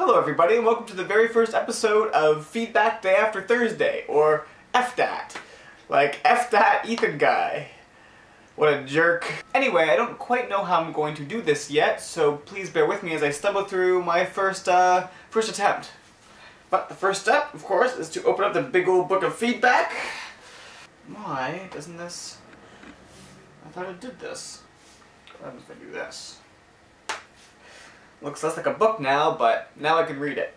Hello everybody and welcome to the very first episode of Feedback Day After Thursday, or FDAT. Like, F-dat Ethan guy. What a jerk. Anyway, I don't quite know how I'm going to do this yet, so please bear with me as I stumble through my first attempt. But the first step, of course, is to open up the big old book of feedback. Why doesn't this... I thought it did this. What happens if I do this? Looks less like a book now, but now I can read it.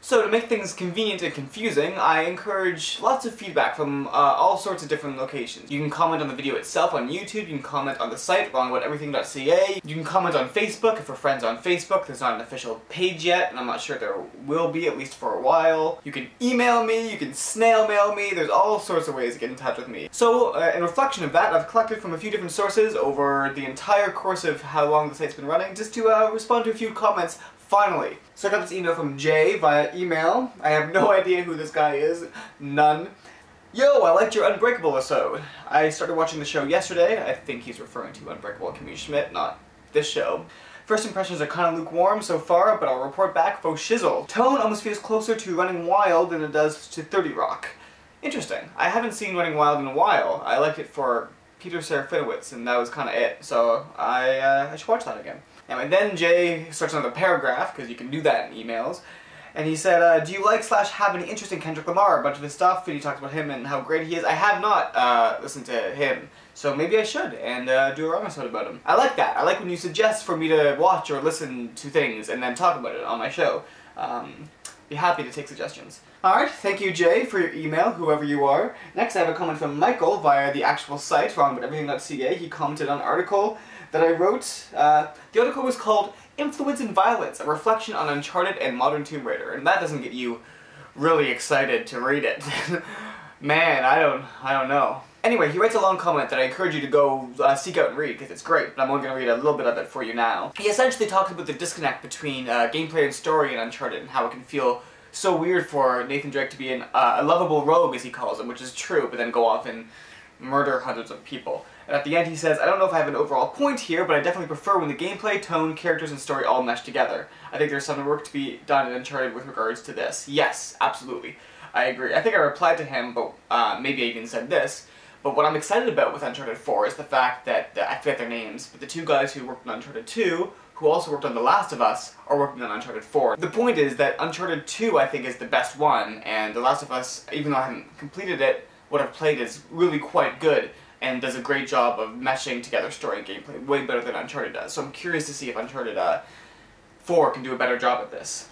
So to make things convenient and confusing, I encourage lots of feedback from all sorts of different locations. You can comment on the video itself on YouTube, you can comment on the site, wrongabouteverything.ca, you can comment on Facebook if we're friends on Facebook. There's not an official page yet, and I'm not sure there will be, at least for a while. You can email me, you can snail mail me, there's all sorts of ways to get in touch with me. So, in reflection of that, I've collected from a few different sources over the entire course of how long the site's been running, just to respond to a few comments. Finally. So I got this email from Jay via email. I have no idea who this guy is. None. Yo, I liked your Unbreakable episode. I started watching the show yesterday. I think he's referring to Unbreakable Kimmy Schmidt, not this show. First impressions are kind of lukewarm so far, but I'll report back faux shizzle. Tone almost feels closer to Running Wild than it does to 30 Rock. Interesting. I haven't seen Running Wild in a while. I liked it for Peter Serafinowicz, and that was kind of it. So I should watch that again. Anyway, then Jay starts another paragraph, because you can do that in emails, and he said, do you like / have any interest in Kendrick Lamar? A bunch of his stuff, and he talks about him and how great he is. I have not listened to him, so maybe I should, and do a wrong episode about him. I like that. I like when you suggest for me to watch or listen to things and then talk about it on my show. Be happy to take suggestions. Alright, thank you Jay for your email, whoever you are. Next I have a comment from Michael via the actual site, wrongabouteverything.ca. He commented on an article that I wrote. The article was called Influence and Violence, a reflection on Uncharted and Modern Tomb Raider, and that doesn't get you really excited to read it. Man, I don't know. Anyway, he writes a long comment that I encourage you to go seek out and read, because it's great, but I'm only going to read a little bit of it for you now. He essentially talks about the disconnect between gameplay and story in Uncharted, and how it can feel so weird for Nathan Drake to be a lovable rogue, as he calls him, which is true, but then go off and murder hundreds of people. And at the end he says, I don't know if I have an overall point here, but I definitely prefer when the gameplay, tone, characters, and story all mesh together. I think there's some work to be done in Uncharted with regards to this. Yes, absolutely. I agree. I think I replied to him, but maybe I even said this, but what I'm excited about with Uncharted 4 is the fact that, I forget their names, but the two guys who worked on Uncharted 2, who also worked on The Last of Us, are working on Uncharted 4. The point is that Uncharted 2, I think, is the best one, and The Last of Us, even though I haven't completed it, what I've played is really quite good, and does a great job of meshing together story and gameplay, way better than Uncharted does. So I'm curious to see if Uncharted 4 can do a better job at this.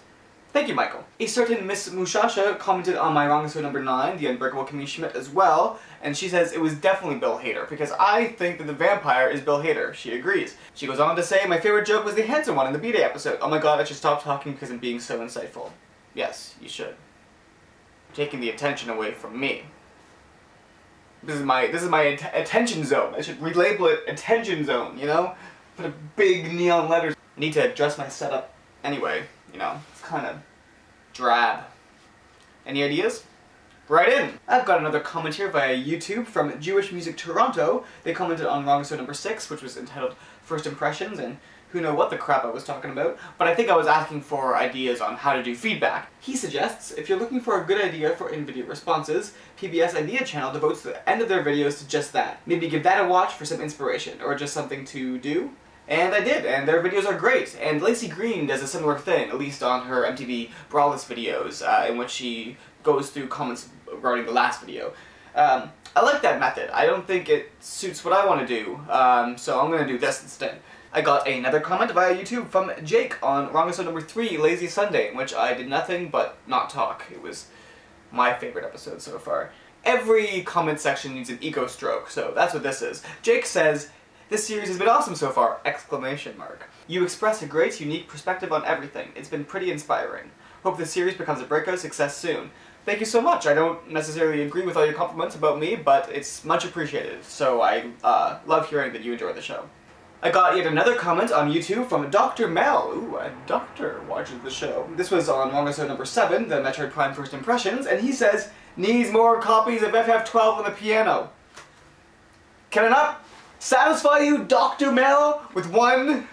Thank you, Michael. A certain Miss Mushasha commented on my wrong episode number 9, The Unbreakable Kimmy Schmidt, as well, and she says it was definitely Bill Hader, because I think that the vampire is Bill Hader. She agrees. She goes on to say, my favorite joke was the handsome one in the B-Day episode. Oh my god, I should stop talking because I'm being so insightful. Yes, you should. You're taking the attention away from me. This is my attention zone. I should relabel it attention zone, you know? Put a big neon letters. I need to adjust my setup anyway, you know? It's kind of drab. Any ideas? Write in! I've got another comment here via YouTube from Jewish Music Toronto. They commented on wrong episode number 6, which was entitled First Impressions, and who know what the crap I was talking about, but I think I was asking for ideas on how to do feedback. He suggests, if you're looking for a good idea for in-video responses, PBS Idea Channel devotes the end of their videos to just that. Maybe give that a watch for some inspiration, or just something to do. And I did, and their videos are great, and Lacey Green does a similar thing, at least on her MTV Brawlers videos, in which she goes through comments regarding the last video. I like that method. I don't think it suits what I want to do, so I'm going to do this instead. I got another comment via YouTube from Jake on wrong episode number 3, Lazy Sunday, in which I did nothing but not talk. It was my favorite episode so far. Every comment section needs an ego stroke, so that's what this is. Jake says, this series has been awesome so far! Exclamation mark. You express a great, unique perspective on everything. It's been pretty inspiring. Hope this series becomes a breakout success soon. Thank you so much. I don't necessarily agree with all your compliments about me, but it's much appreciated, so I love hearing that you enjoy the show. I got yet another comment on YouTube from Dr. Mel. Ooh, a doctor watches the show. This was on wrong episode number 7, the Metroid Prime First Impressions, and he says, needs more copies of FF12 on the piano. Can I not satisfy you, Dr. Mel, with one,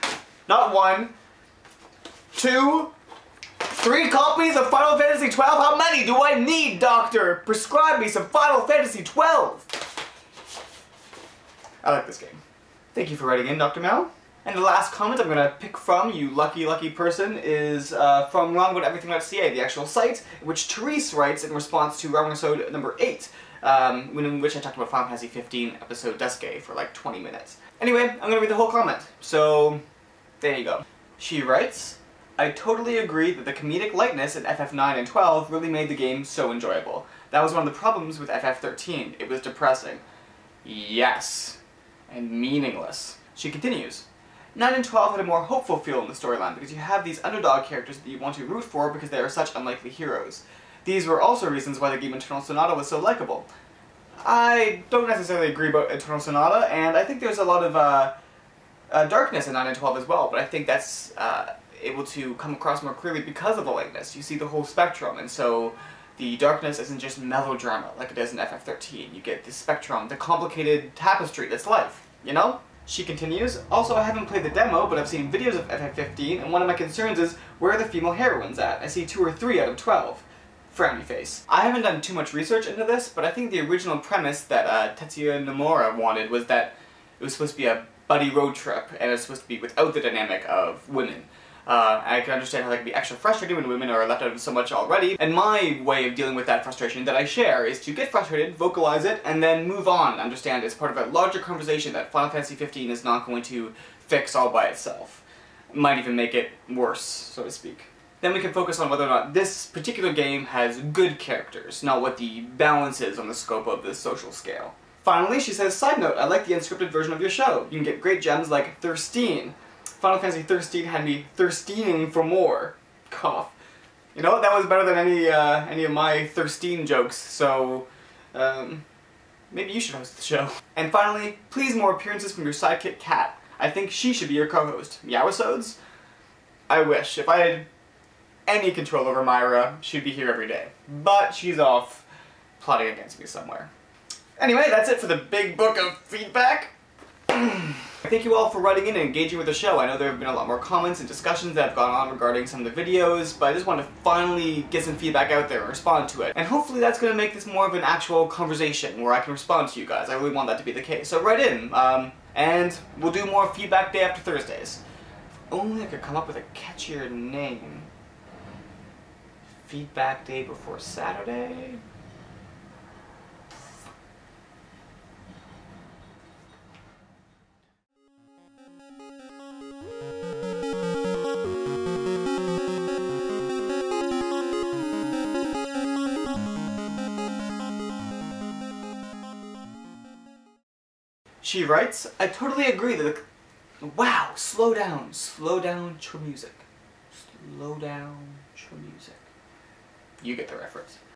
not one, two, 3 copies of Final Fantasy XII? How many do I need, doctor? Prescribe me some Final Fantasy XII! I like this game. Thank you for writing in, Dr. Mel. And the last comment I'm gonna pick from, you lucky person, is from wrongabout-everything.ca, the actual site, in which Therese writes in response to Wrong episode number 8, in which I talked about Final Fantasy 15 episode Duske for like 20 minutes. Anyway, I'm gonna read the whole comment. So, there you go. She writes, I totally agree that the comedic lightness in FF9 and 12 really made the game so enjoyable. That was one of the problems with FF13. It was depressing. Yes. And meaningless. She continues, 9 and 12 had a more hopeful feel in the storyline because you have these underdog characters that you want to root for because they are such unlikely heroes. These were also reasons why the game Eternal Sonata was so likable. I don't necessarily agree about Eternal Sonata, and I think there's a lot of darkness in 9 and 12 as well, but I think that's able to come across more clearly because of the lightness. You see the whole spectrum, and so the darkness isn't just melodrama like it is in FF13. You get the spectrum, the complicated tapestry that's life, you know? She continues, also I haven't played the demo, but I've seen videos of FF15, and one of my concerns is, where are the female heroines at? I see 2 or 3 out of 12. Frowny face. I haven't done too much research into this, but I think the original premise that Tetsuya Nomura wanted was that it was supposed to be a buddy road trip, and it was supposed to be without the dynamic of women. I can understand how that can be extra frustrating when women are left out of so much already, and my way of dealing with that frustration that I share is to get frustrated, vocalize it, and then move on, understand it's part of a larger conversation that Final Fantasy 15 is not going to fix all by itself. It might even make it worse, so to speak. Then we can focus on whether or not this particular game has good characters, not what the balance is on the scope of this social scale. Finally, she says, side note, I like the unscripted version of your show. You can get great gems like Thirstine. Final Fantasy 13 had me thirsteening for more. Cough. You know, that was better than any of my Thirstine jokes, so, maybe you should host the show. And finally, please more appearances from your sidekick Kat. I think she should be your co-host. Meowisodes? I wish. If I had any control over Myra, she'd be here every day. But she's off plotting against me somewhere. Anyway, that's it for the big book of feedback. Thank you all for writing in and engaging with the show. I know there have been a lot more comments and discussions that have gone on regarding some of the videos, but I just want to finally get some feedback out there and respond to it. And hopefully that's going to make this more of an actual conversation where I can respond to you guys. I really want that to be the case. So write in, and we'll do more feedback day after Thursdays. If only I could come up with a catchier name. Feedback day before Saturday? She writes, I totally agree that the... Wow, slow down, true music. Slow down, true music. You get the reference.